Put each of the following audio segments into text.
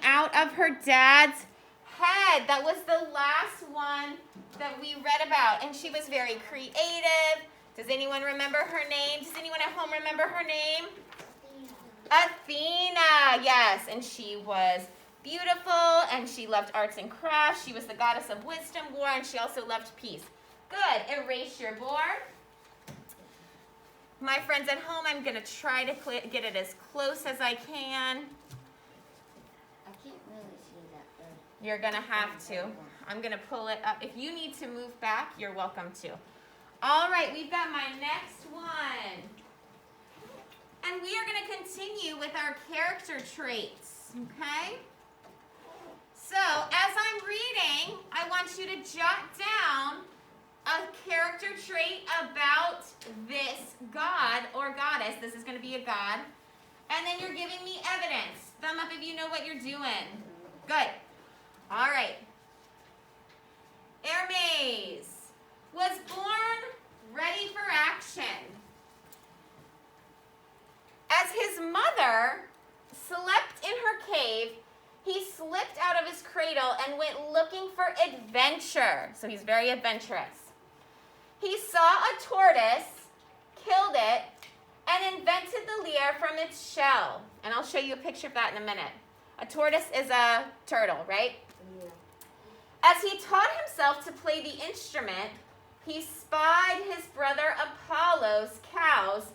out of her dad's head. That was the last one that we read about. And she was very creative. Does anyone remember her name? Does anyone at home remember her name? Athena, yes. And she was beautiful, and she loved arts and crafts. She was the goddess of wisdom, war, and she also loved peace. Good. Erase your board. My friends at home, I'm going to try to get it as close as I can. I can't really see that good. You're going to have to. I'm going to pull it up. If you need to move back, you're welcome to. All right, we've got my next one. And we are going to continue with our character traits, okay? So, as I'm reading, I want you to jot down a character trait about this god or goddess. This is going to be a god. And then you're giving me evidence. Thumb up if you know what you're doing. Good. All right. Hermes was born ready for action. As his mother slept in her cave, he slipped out of his cradle and went looking for adventure. So he's very adventurous. He saw a tortoise, killed it, and invented the lyre from its shell. And I'll show you a picture of that in a minute. A tortoise is a turtle, right? Yeah. As he taught himself to play the instrument, he spied his brother Apollo's cows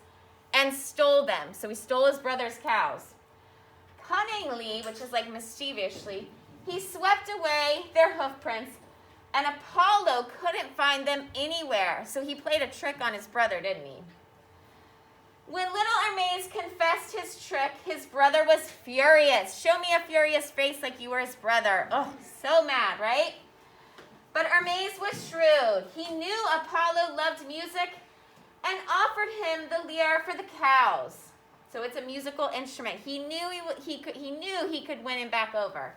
and stole them. So he stole his brother's cows. Cunningly, which is like mischievously, he swept away their hoof prints, and Apollo couldn't find them anywhere. So he played a trick on his brother, didn't he? When little Hermes confessed his trick, his brother was furious. Show me a furious face like you were his brother. Oh, so mad, right? But Hermes was shrewd. He knew Apollo loved music and offered him the lyre for the cows. So it's a musical instrument. He knew he could win him back over.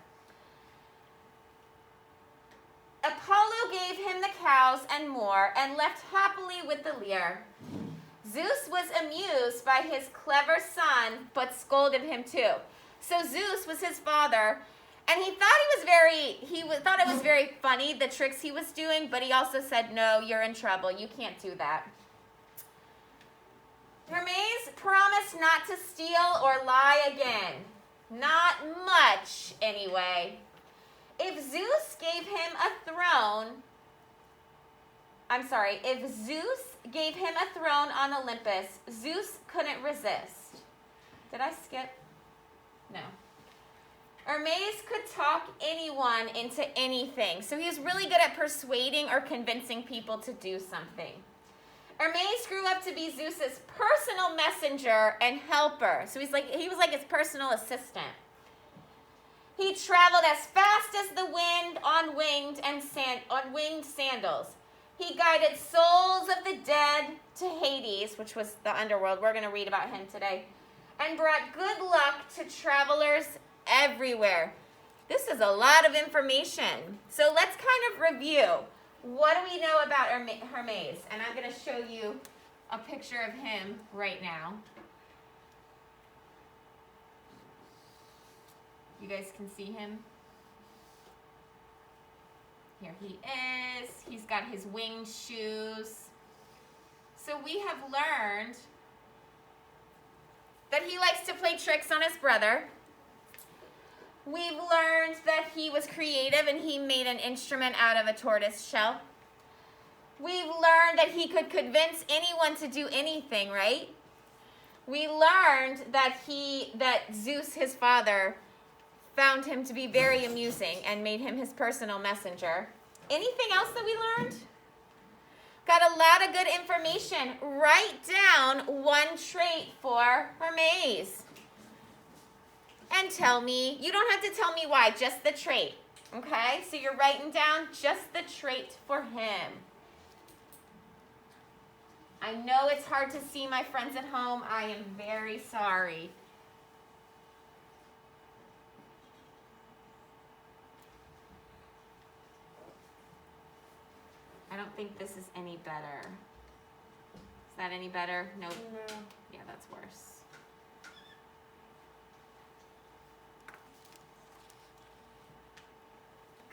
Apollo gave him the cows and more and left happily with the lyre. Zeus was amused by his clever son, but scolded him too. So Zeus was his father, and he thought it was very funny, the tricks he was doing, but he also said, no, you're in trouble. You can't do that. Hermes promised not to steal or lie again. Not much, anyway. If Zeus gave him a throne on Olympus, Zeus couldn't resist. Did I skip? No. Hermes could talk anyone into anything. So he was really good at persuading or convincing people to do something. Hermes grew up to be Zeus's personal messenger and helper. So he was like his personal assistant. He traveled as fast as the wind on winged sandals. He guided souls of the dead to Hades, which was the underworld. We're going to read about him today. And brought good luck to travelers everywhere. This is a lot of information. So let's kind of review. What do we know about Hermes? And I'm going to show you a picture of him right now. You guys can see him. Here he is. He's got his winged shoes. So we have learned that he likes to play tricks on his brother. We've learned that he was creative and he made an instrument out of a tortoise shell. We've learned that he could convince anyone to do anything, right? We learned that Zeus, his father, found him to be very amusing and made him his personal messenger. Anything else that we learned? Got a lot of good information. Write down one trait for Hermes. And tell me, you don't have to tell me why, just the trait. Okay? So you're writing down just the trait for him. I know it's hard to see, my friends at home. I am very sorry. I don't think this is any better. Is that any better? Nope. No. Yeah, that's worse.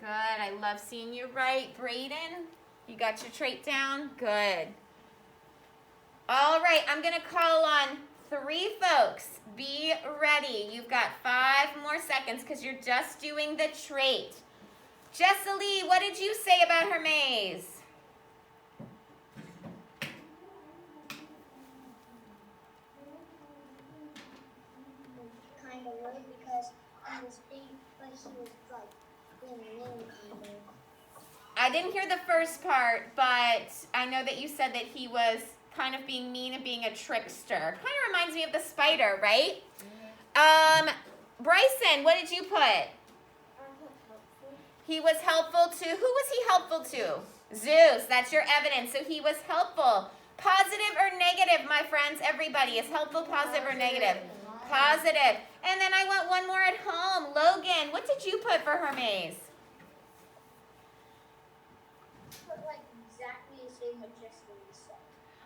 Good. I love seeing you write. Brayden, you got your trait down? Good. All right, I'm going to call on 3 folks. Be ready. You've got 5 more seconds because you're just doing the trait. Jessalee, what did you say about Hermes? Kind of worried because he was big, but he was like being mean kind of. I didn't hear the first part, but I know that you said that he was kind of being mean and being a trickster. Kind of reminds me of the spider, right? Bryson, what did you put? He was helpful to, who was he helpful to? Zeus, that's your evidence. So he was helpful. Positive or negative, my friends? Everybody, is helpful positive or negative? Positive. And then I want one more at home. Logan, what did you put for Hermes? But like exactly the same what Jessica said.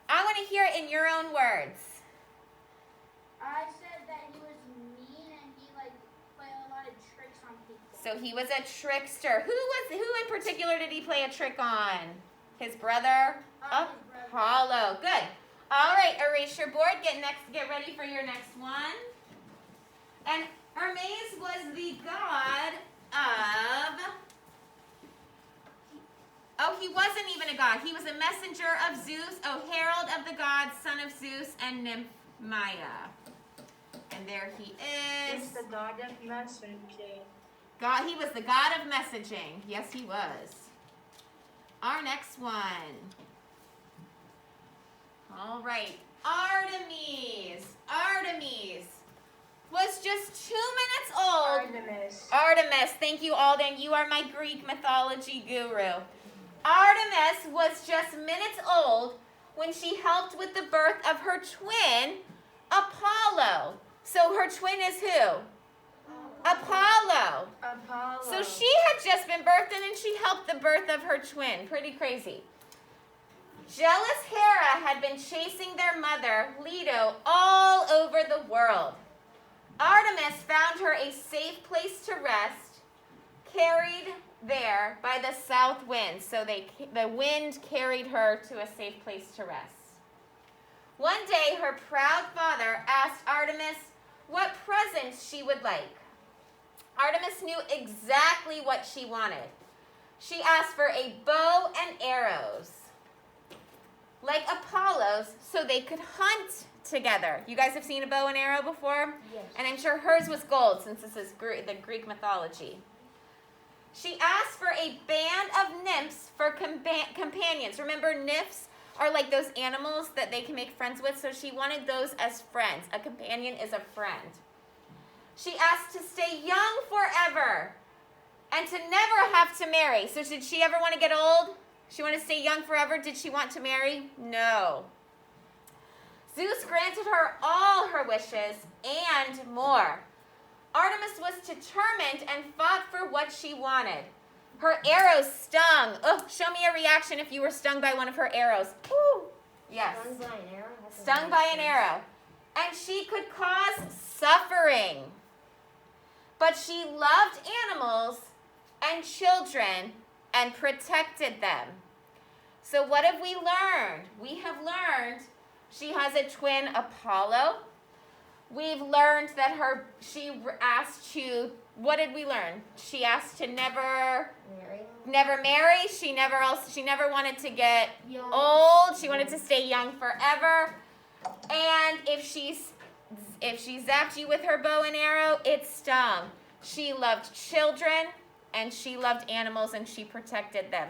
I want to hear it in your own words. I said that he was mean and he like played a lot of tricks on people. So he was a trickster. Who in particular did he play a trick on? His brother? His brother. Apollo. Good. All right, erase your board. Get ready for your next one. And Hermes was the god of... Oh, he wasn't even a god. He was a messenger of Zeus, herald of the gods, son of Zeus and nymph Maya. And there he is. He's the god of messaging. God, he was the god of messaging. Yes, he was. Our next one. All right. Artemis. Artemis was just 2 minutes old. Artemis. Artemis. Thank you, Alden. You are my Greek mythology guru. Artemis was just minutes old when she helped with the birth of her twin, Apollo. So her twin is who? Apollo. Apollo. So she had just been birthed and then she helped the birth of her twin. Pretty crazy. Jealous Hera had been chasing their mother, Leto, all over the world. Artemis found her a safe place to rest, carried there by the south wind. So the wind carried her to a safe place to rest. One day, her proud father asked Artemis what presents she would like. Artemis knew exactly what she wanted. She asked for a bow and arrows, like Apollo's, so they could hunt together. You guys have seen a bow and arrow before? Yes. And I'm sure hers was gold, since this is the Greek mythology. She asked for a band of nymphs for companions. Remember, nymphs are like those animals that they can make friends with, so she wanted those as friends. A companion is a friend. She asked to stay young forever and to never have to marry. So did she ever want to get old? She wanted to stay young forever. Did she want to marry? No. Zeus granted her all her wishes and more. Artemis was determined and fought for what she wanted. Her arrows stung. Oh, show me a reaction if you were stung by one of her arrows. Ooh. Yes. Stung by an arrow? Stung by an arrow. And she could cause suffering. But she loved animals and children and protected them. So what have we learned? We have learned she has a twin, Apollo. We've learned that she asked to, what did we learn? She asked to never marry. She never wanted to get old. She wanted to stay young forever. And if she zapped you with her bow and arrow, it stung. She loved children and she loved animals and she protected them.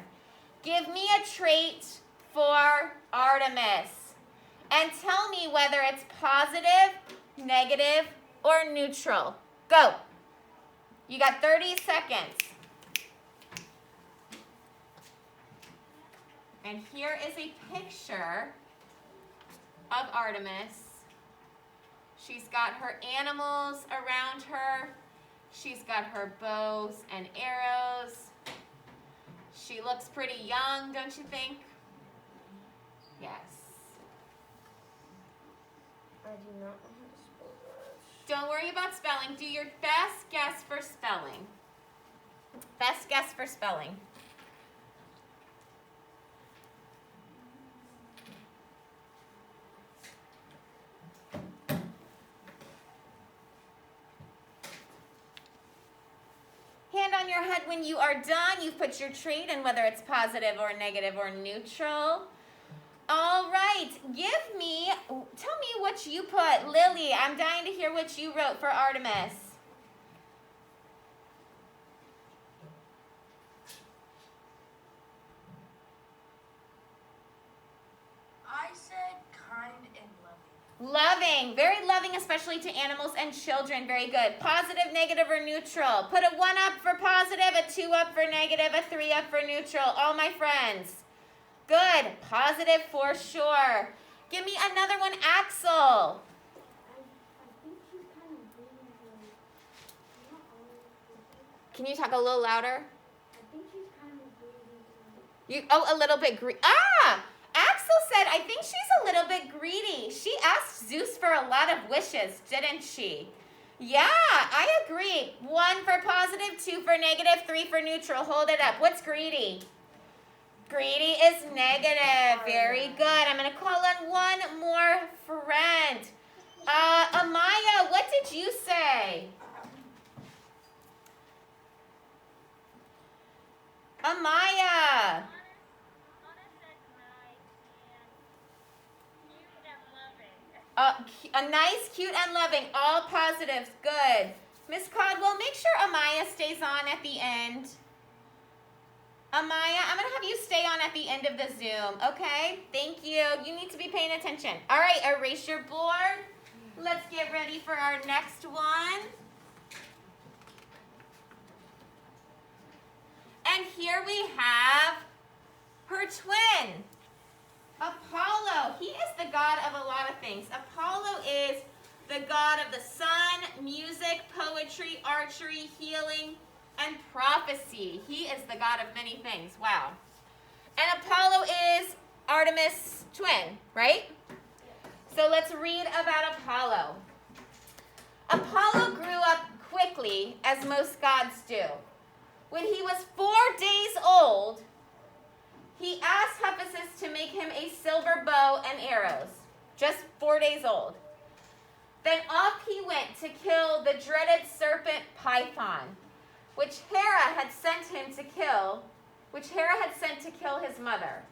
Give me a trait for Artemis and tell me whether it's positive, negative, or neutral. Go. You got 30 seconds. And here is a picture of Artemis. She's got her animals around her. She's got her bows and arrows. She looks pretty young, don't you think? Yes. I do not know how to spell that. Don't worry about spelling. Do your best guess for spelling. Best guess for spelling. Hand on your head when you are done. You've put your trait in, whether it's positive or negative or neutral. All right, tell me what you put. Lily, I'm dying to hear what you wrote for Artemis. I said kind and loving. Loving, very loving, especially to animals and children. Very good. Positive, negative, or neutral. Put a 1 up for positive, a 2 up for negative, a 3 up for neutral. All my friends. Good. Positive for sure. Give me another one, Axel. I think she's kind of green. Not always. Can you talk a little louder? I think she's kind of greedy. A little bit greedy. Axel said, I think she's a little bit greedy. She asked Zeus for a lot of wishes, didn't she? Yeah, I agree. 1 for positive, 2 for negative, 3 for neutral. Hold it up. What's greedy? Greedy is negative. Very good. I'm going to call on one more friend. Amaya, what did you say? Amaya. A nice, cute, and loving. All positives. Good. Miss Caldwell, make sure Amaya stays on at the end. Amaya, I'm going to have you stay on at the end of the Zoom, okay? Thank you. You need to be paying attention. All right, erase your board. Let's get ready for our next one. And here we have her twin, Apollo. He is the god of a lot of things. Apollo is the god of the sun, music, poetry, archery, healing, and prophecy. He is the god of many things. Wow. And Apollo is Artemis' twin, right? So let's read about Apollo. Apollo grew up quickly, as most gods do. When he was 4 days old, he asked Hephaestus to make him a silver bow and arrows. Just 4 days old. Then off he went to kill the dreaded serpent Python, which Hera had sent to kill his mother.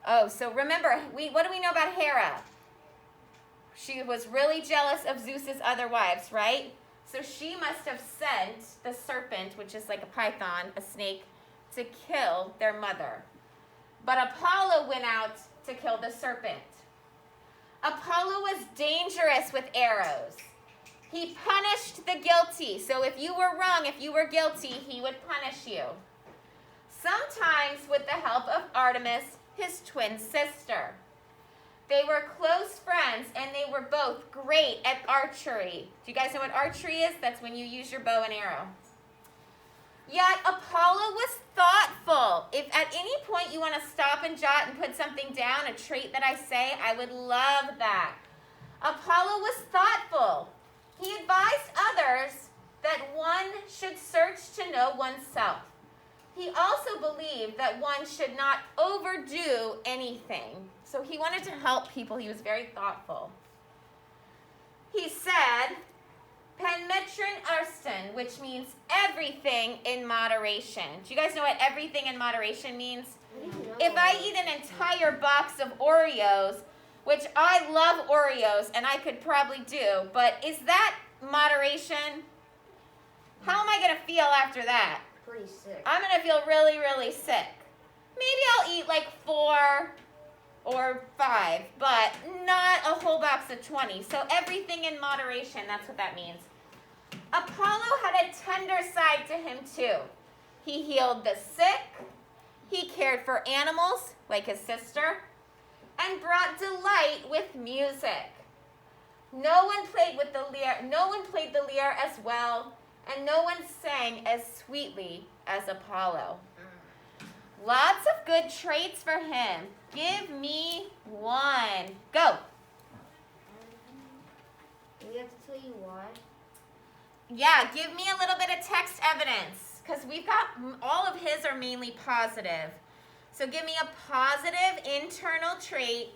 Oh, so remember, what do we know about Hera? She was really jealous of Zeus's other wives, right? So she must have sent the serpent, which is like a python, a snake, to kill their mother. But Apollo went out to kill the serpent. Apollo was dangerous with arrows. He punished the guilty. So if you were wrong, if you were guilty, he would punish you. Sometimes with the help of Artemis, his twin sister. They were close friends, and they were both great at archery. Do you guys know what archery is? That's when you use your bow and arrow. Yet Apollo was thoughtful. If at any point you want to stop and jot and put something down, a trait that I say, I would love that. Apollo was thoughtful. He advised others that one should search to know oneself. He also believed that one should not overdo anything. So he wanted to help people. He was very thoughtful. He said, Penmetron Arston, which means everything in moderation. Do you guys know what everything in moderation means? If I eat an entire box of Oreos, which I love Oreos, and I could probably do, but is that moderation? How am I going to feel after that? Pretty sick. I'm going to feel really, really sick. Maybe I'll eat like 4 or 5, but not a whole box of 20. So everything in moderation, that's what that means. Apollo had a tender side to him too. He healed the sick, he cared for animals, like his sister, and brought delight with music. No one played the lyre as well, and no one sang as sweetly as Apollo. Lots of good traits for him. Give me one. Go. Do we have to tell you why? Yeah, give me a little bit of text evidence. because we've got all of his are mainly positive. So give me a positive internal trait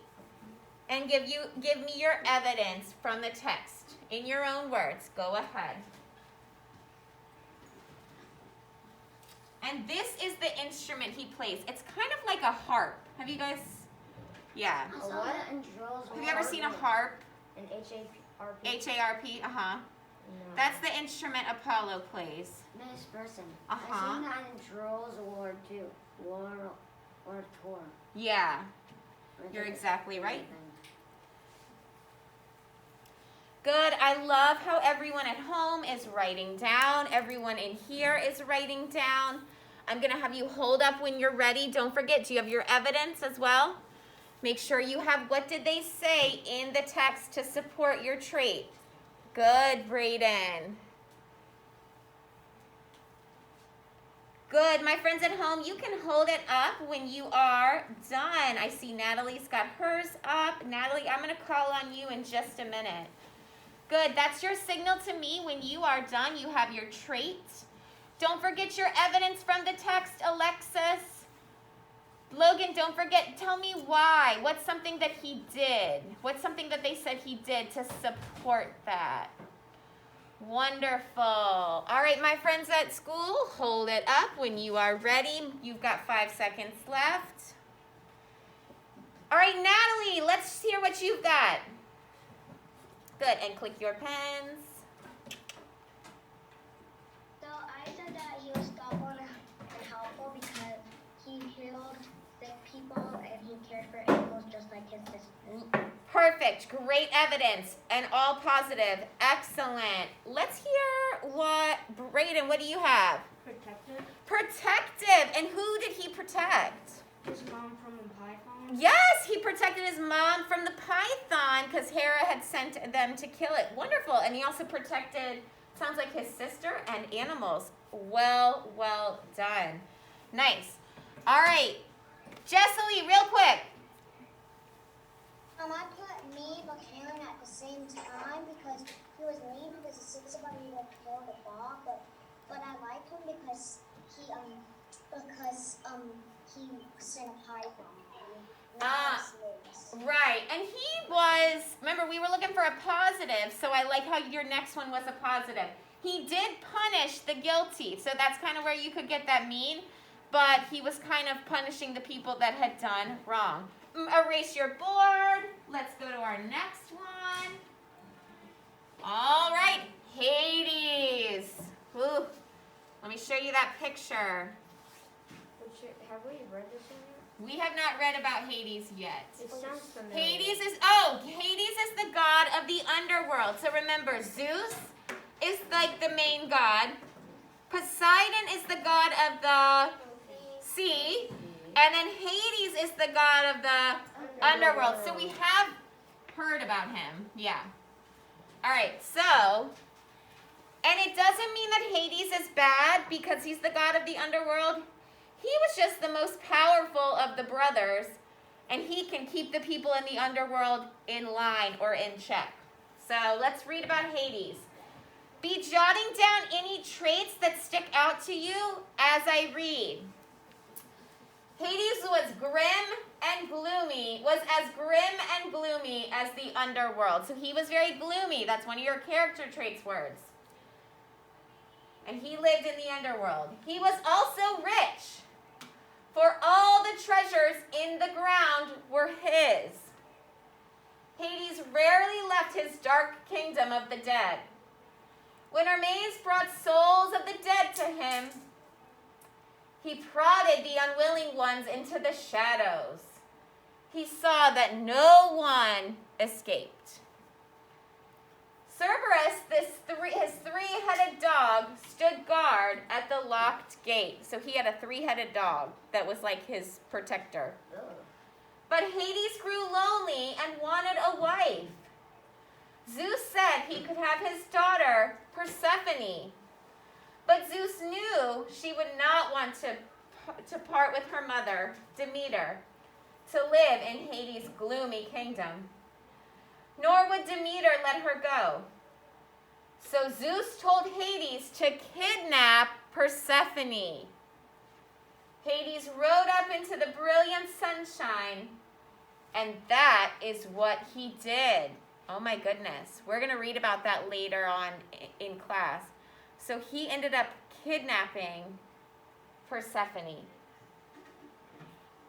and give me your evidence from the text in your own words. Go ahead. And this is the instrument he plays. It's kind of like a harp. Have you guys? Yeah. A what? Have you ever seen a harp? An H-A-R-P? H-A-R-P, uh-huh. No. That's the instrument Apollo plays. Nice person. Uh-huh. I've seen that in Trolls War 2. War Tour. Yeah, you're exactly right. Good. I love how everyone at home is writing down. Everyone in here is writing down. I'm going to have you hold up when you're ready. Don't forget, do you have your evidence as well? Make sure you have what did they say in the text to support your trait. Good, Brayden. Good. My friends at home, you can hold it up when you are done. I see Natalie's got hers up. Natalie, I'm going to call on you in just a minute. Good. That's your signal to me. When you are done, you have your trait. Don't forget your evidence from the text, Alexis. Logan, don't forget. Tell me why. What's something that he did? What's something that they said he did to support that? Wonderful. All right, my friends at school, hold it up when you are ready. You've got 5 seconds left. All right, Natalie, let's hear what you've got. Good, and click your pens. So I said that he was thoughtful and helpful because he healed sick people and he cared for animals just like his sister. Perfect. Great evidence and all positive. Excellent. Let's hear what, Brayden, what do you have? Protective. Protective. And who did he protect? His mom from the python. Yes, he protected his mom from the python because Hera had sent them to kill it. Wonderful. And he also protected, sounds like his sister and animals. Well done. Nice. All right. Jessalee, real quick. I put me but Karen at the same time because he was mean because he said somebody would kill the dog, but I like him because he sent a python. Right, and he was, remember we were looking for a positive, so I like how your next one was a positive. He did punish the guilty, so that's kind of where you could get that mean, but he was kind of punishing the people that had done wrong. Erase your board. Let's go to our next one. All right, Hades. Ooh, let me show you that picture. Have we read this one yet? We have not read about Hades yet. It sounds familiar. Hades is the god of the underworld. So remember, Zeus is like the main god. Poseidon is the god of the sea. And then Hades is the god of the underworld. So we have heard about him. Yeah. All right, so, and it doesn't mean that Hades is bad because he's the god of the underworld. He was just the most powerful of the brothers, and he can keep the people in the underworld in line or in check. So let's read about Hades. Be jotting down any traits that stick out to you as I read. Hades was as grim and gloomy as the underworld. So he was very gloomy. That's one of your character traits words. And he lived in the underworld. He was also rich, for all the treasures in the ground were his. Hades rarely left his dark kingdom of the dead. When Hermes brought souls of the dead to him, he prodded the unwilling ones into the shadows. He saw that no one escaped. Cerberus, his three-headed dog, stood guard at the locked gate. So he had a three-headed dog that was like his protector. Ugh. But Hades grew lonely and wanted a wife. Zeus said he could have his daughter, Persephone. But Zeus knew she would not want to part with her mother, Demeter, to live in Hades' gloomy kingdom. Nor would Demeter let her go. So Zeus told Hades to kidnap Persephone. Hades rode up into the brilliant sunshine, and that is what he did. Oh my goodness. We're going to read about that later on in class. So he ended up kidnapping Persephone.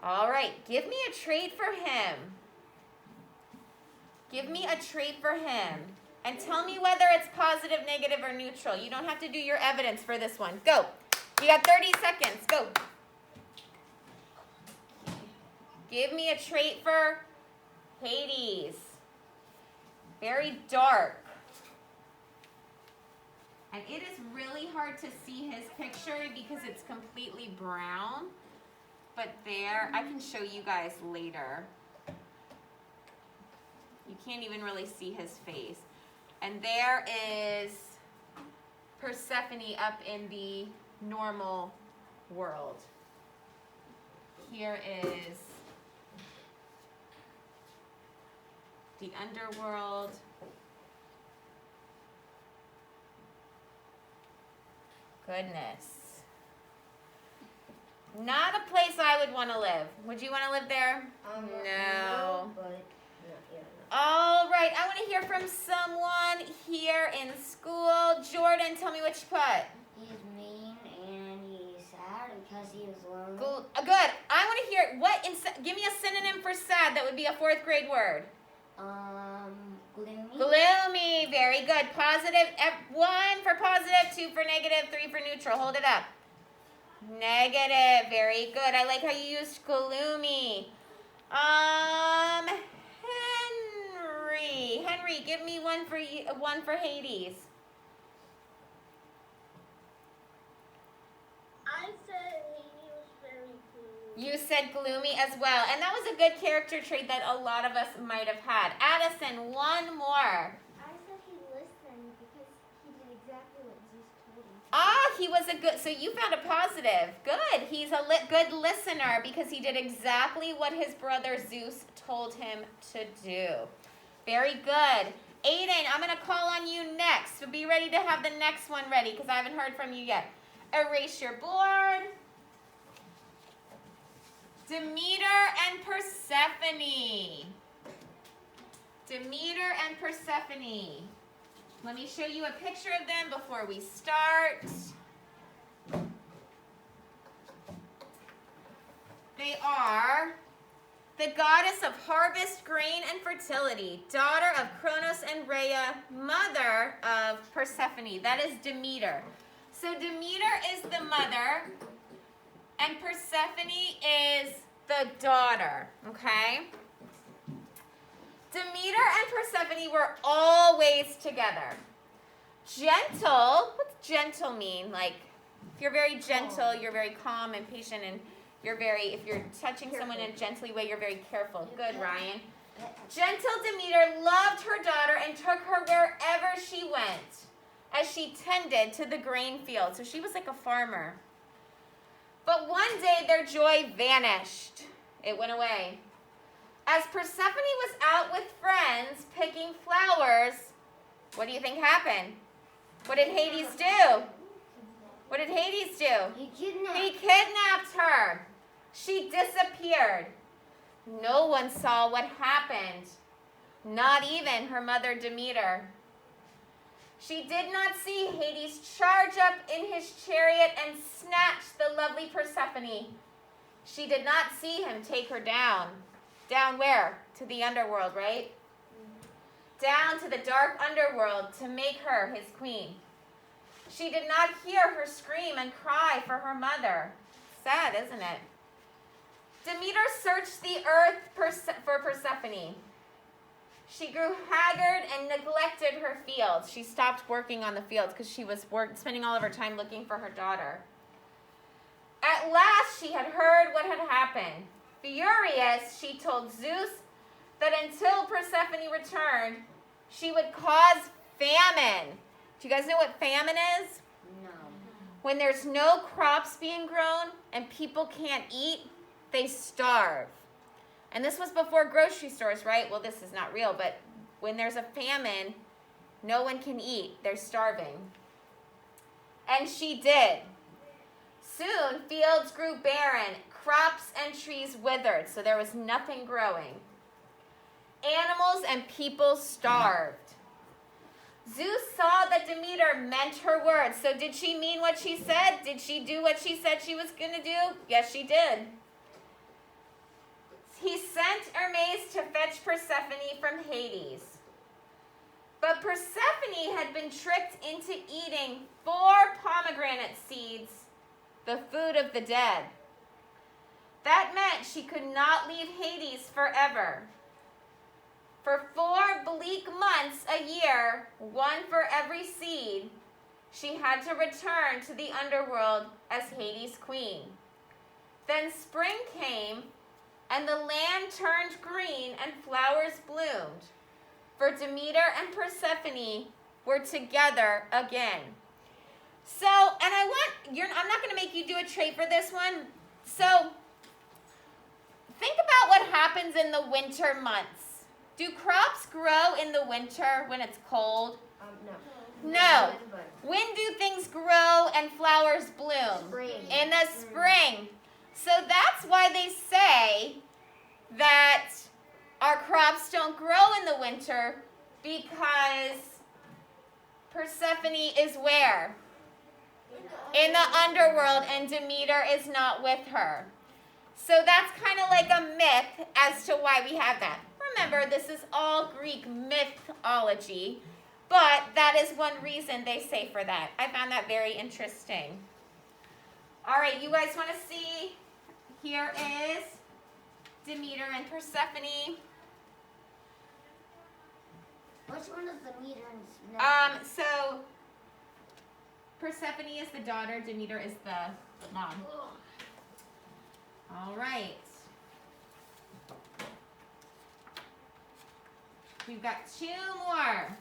All right, give me a trait for him. Give me a trait for him. And tell me whether it's positive, negative, or neutral. You don't have to do your evidence for this one. Go. You got 30 seconds. Go. Give me a trait for Hades. Very dark. And it is really hard to see his picture because it's completely brown. But there, I can show you guys later. You can't even really see his face. And there is Persephone up in the normal world. Here is the underworld. Goodness. Not a place I would want to live. Would you want to live there? No. But, yeah, All right, I want to hear from someone here in school. Jordan, tell me what you put. He's mean and he's sad because he was lonely. Good. I want to hear give me a synonym for sad that would be a 4th grade word. Gloomy. Gloomy. Very good. Positive. 1 for positive, 2 for negative, 3 for neutral. Hold it up. Negative. Very good. I like how you used gloomy. Henry, give me one for Hades. I said he was very gloomy. You said gloomy as well. And that was a good character trait that a lot of us might have had. Addison, one more. I said he listened because he did exactly what Zeus told him. He was a good, so you found a positive. Good. He's a good listener because he did exactly what his brother Zeus told him to do. Very good. Aiden, I'm going to call on you next. So be ready to have the next one ready because I haven't heard from you yet. Erase your board. Demeter and Persephone. Demeter and Persephone. Let me show you a picture of them before we start. They are the goddess of harvest, grain, and fertility, daughter of Kronos and Rhea, mother of Persephone. That is Demeter. So Demeter is the mother, and Persephone is the daughter, okay? Demeter and Persephone were always together. Gentle, what's gentle mean? Like, if you're very gentle, you're very calm and patient, and if you're touching someone in a gently way, you're very careful. Good, Ryan. Gentle Demeter loved her daughter and took her wherever she went as she tended to the grain field. So she was like a farmer. But one day their joy vanished. It went away. As Persephone was out with friends picking flowers, what do you think happened? What did Hades do? What did Hades do? He kidnapped. He kidnapped her. She disappeared. No one saw what happened. Not even her mother Demeter. She did not see Hades charge up in his chariot and snatch the lovely Persephone. She did not see him take her down. Down where? To the underworld, right? Down to the dark underworld to make her his queen. She did not hear her scream and cry for her mother. Sad, isn't it? Demeter searched the earth for Persephone. She grew haggard and neglected her fields. She stopped working on the fields because she was spending all of her time looking for her daughter. At last, she had heard what had happened. Furious, she told Zeus that until Persephone returned, she would cause famine. Do you guys know what famine is? No. When there's no crops being grown and people can't eat, they starve. And this was before grocery stores, right? Well, this is not real, but when there's a famine, no one can eat. They're starving. And she did. The fields grew barren, crops and trees withered, so there was nothing growing. Animals and people starved. Zeus saw that Demeter meant her words. So did she mean what she said? Did she do what she said she was going to do? Yes, she did. He sent Hermes to fetch Persephone from Hades. But Persephone had been tricked into eating 4 pomegranate seeds, the food of the dead. That meant she could not leave Hades forever. For 4 bleak months a year, 1 for every seed, she had to return to the underworld as Hades' queen. Then spring came, and the land turned green and flowers bloomed. For Demeter and Persephone were together again. So, and I'm not going to make you do a trait for this one. So, think about what happens in the winter months. Do crops grow in the winter when it's cold? No. No. When do things grow and flowers bloom? Spring. In the spring. So that's why they say that our crops don't grow in the winter, because Persephone is where? In the underworld, and Demeter is not with her. So that's kind of like a myth as to why we have that. Remember, this is all Greek mythology, but that is one reason they say for that. I found that very interesting. All right, you guys want to see? Here is Demeter and Persephone. Which one is the meter and snow? So Persephone is the daughter, Demeter is the mom. All right. We've got 2 more.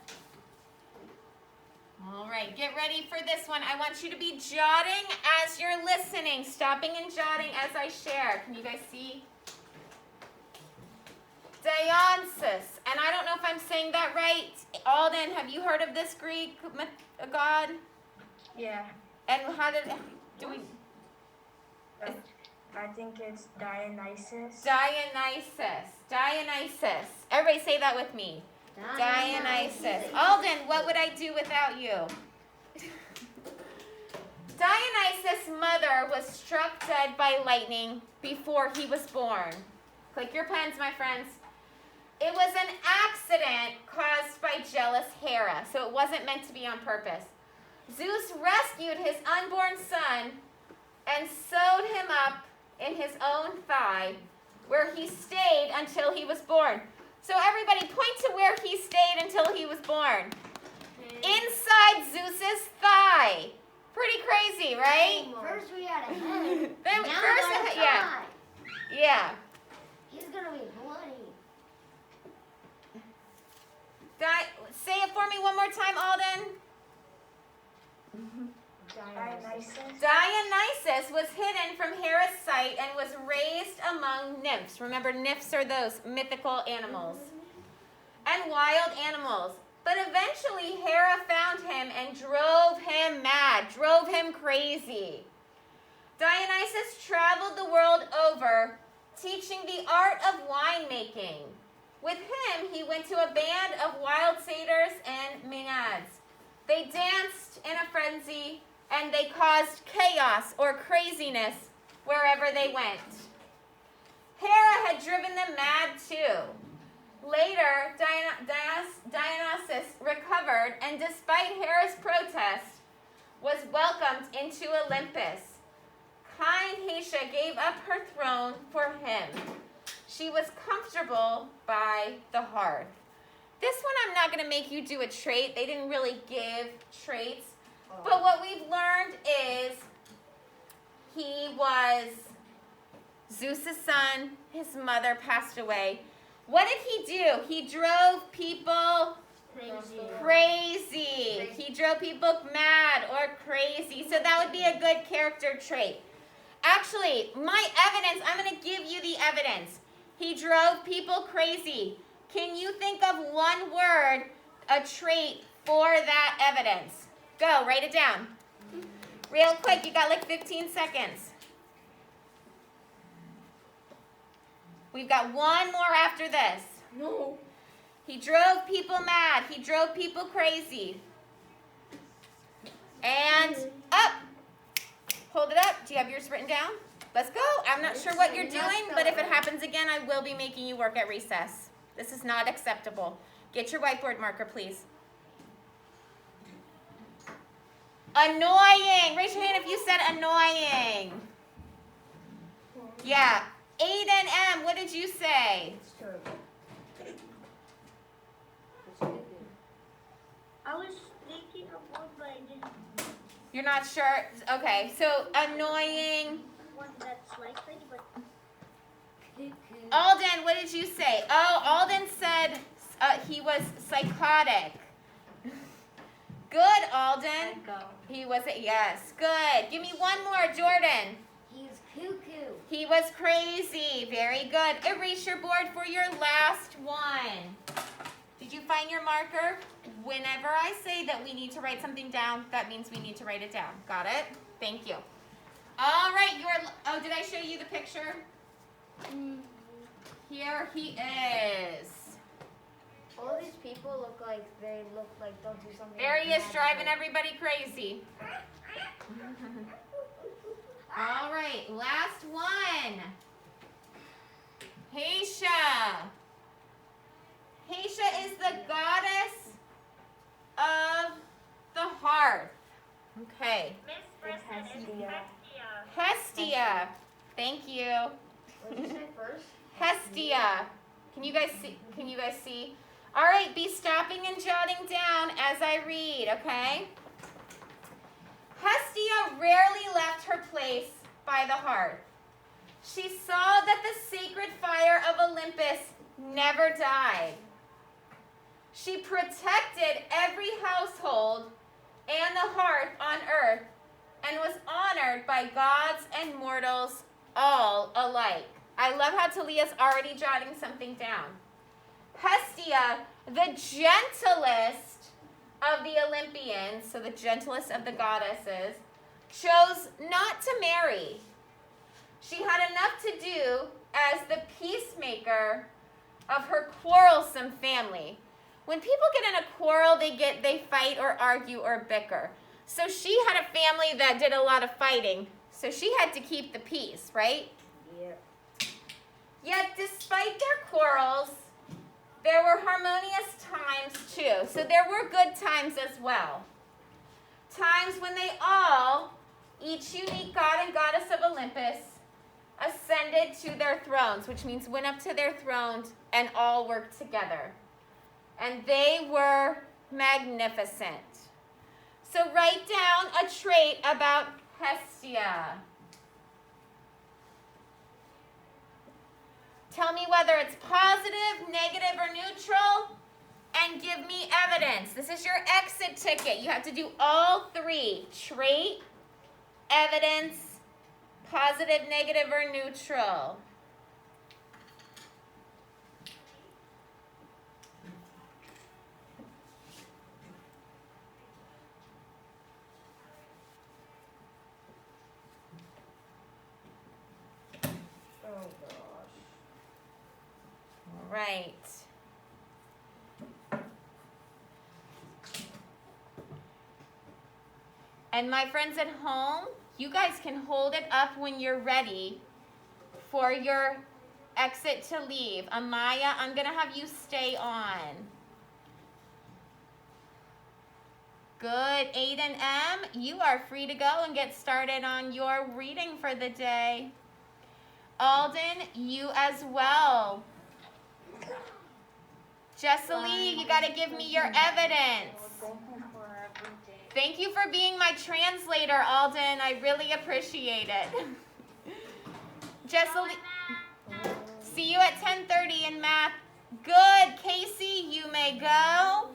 All right, get ready for this one. I want you to be jotting as you're listening, stopping and jotting as I share. Can you guys see? Dionysus, and I don't know if I'm saying that right. Alden, have you heard of this Greek god? Yeah. And how do we? I think it's Dionysus. Dionysus. Everybody say that with me. Dionysus. Alden, what would I do without you? Dionysus' mother was struck dead by lightning before he was born. Click your pens, my friends. It was an accident caused by jealous Hera, so it wasn't meant to be on purpose. Zeus rescued his unborn son and sewed him up in his own thigh, where he stayed until he was born. So everybody point to where he stayed until he was born. Inside Zeus's thigh. Pretty crazy, right? First we had a head. Then now first, we got a yeah. thigh. Yeah. He's gonna be bloody. Say it for me one more time, Alden. Dionysus. Dionysus was hidden from Hera's sight and was raised among nymphs. Remember, nymphs are those mythical animals. And wild animals. But eventually Hera found him and drove him mad, drove him crazy. Dionysus traveled the world over, teaching the art of winemaking. With him, he went to a band of wild satyrs and maenads. They danced in a frenzy, and they caused chaos or craziness wherever they went. Hera had driven them mad too. Later, Dionysus recovered, and despite Hera's protest, was welcomed into Olympus. Kind Hestia gave up her throne for him. She was comfortable by the hearth. This one I'm not going to make you do a trait. They didn't really give traits. But what we've learned is he was Zeus' son. His mother passed away. What did he do? He drove people crazy. He drove people mad or crazy. So that would be a good character trait. Actually, my evidence, I'm going to give you the evidence. He drove people crazy. Can you think of one word, a trait for that evidence? Go, write it down. Real quick, you got like 15 seconds. We've got one more after this. No. He drove people mad. He drove people crazy. And up. Hold it up. Do you have yours written down? Let's go. I'm not sure what you're doing, but if it happens again, I will be making you work at recess. This is not acceptable. Get your whiteboard marker, please. Annoying. Raise your hand if you said annoying. Yeah. Aiden M., what did you say? It's terrible. It's good. I was thinking of one, but I didn't. You're not sure? Okay, so annoying. One that's likely, but Alden, what did you say? Oh, Alden said he was psychotic. Good, Alden. He was, yes, good. Give me one more, Jordan. He's cuckoo. He was crazy. Very good. Erase your board for your last one. Did you find your marker? Whenever I say that we need to write something down, that means we need to write it down. Got it? Thank you. All right, oh, did I show you the picture? Here he is. All these people look like don't do something. There he is, magical. driving everybody crazy. All right, last one. Haisha. Haisha is the goddess of the hearth. Okay. Hestia. Thank you. What did you say first? Hestia. Can you guys see? All right, be stopping and jotting down as I read, okay? Hestia rarely left her place by the hearth. She saw that the sacred fire of Olympus never died. She protected every household and the hearth on earth and was honored by gods and mortals all alike. I love how Talia's already jotting something down. Hestia, the gentlest of the Olympians, so the gentlest of the goddesses, chose not to marry. She had enough to do as the peacemaker of her quarrelsome family. When people get in a quarrel, they fight or argue or bicker. So she had a family that did a lot of fighting, so she had to keep the peace, right? Yep. Yet despite their quarrels, there were harmonious times too. So there were good times as well. Times when they all, each unique god and goddess of Olympus, ascended to their thrones, which means went up to their thrones and all worked together. And they were magnificent. So write down a trait about Hestia. Tell me whether it's positive, negative, or neutral, and give me evidence. This is your exit ticket. You have to do all three. Trait, evidence, positive, negative, or neutral. Oh gosh. All right. And my friends at home, you guys can hold it up when you're ready for your exit to leave. Amaya, I'm going to have you stay on. Good. Aiden M., you are free to go and get started on your reading for the day. Alden, you as well. Jessalee, you got to give me your evidence. Thank you for being my translator, Alden. I really appreciate it. Jessalee, see you at 10:30 in math. Good. Casey, you may go.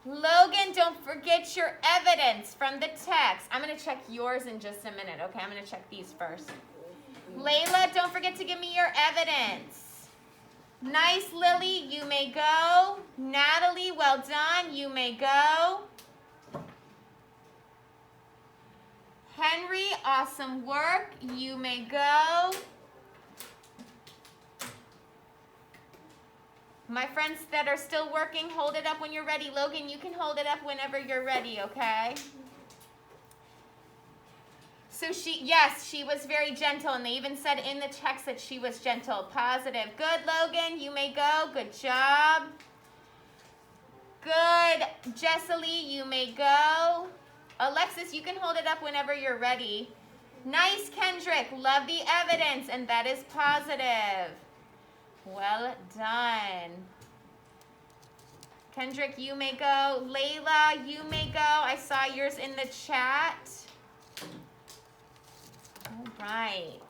Logan, don't forget your evidence from the text. I'm going to check yours in just a minute, okay? I'm going to check these first. Layla, don't forget to give me your evidence. Nice, Lily, you may go. Natalie, well done, you may go. Henry, awesome work, you may go. My friends that are still working, hold it up when you're ready. Logan, you can hold it up whenever you're ready, okay? So yes, she was very gentle, and they even said in the text that she was gentle. Positive. Good, Logan, you may go. Good job. Good, Jessalee, you may go. Alexis, you can hold it up whenever you're ready. Nice, Kendrick. Love the evidence, and that is positive. Well done. Kendrick, you may go. Layla, you may go. I saw yours in the chat. All right.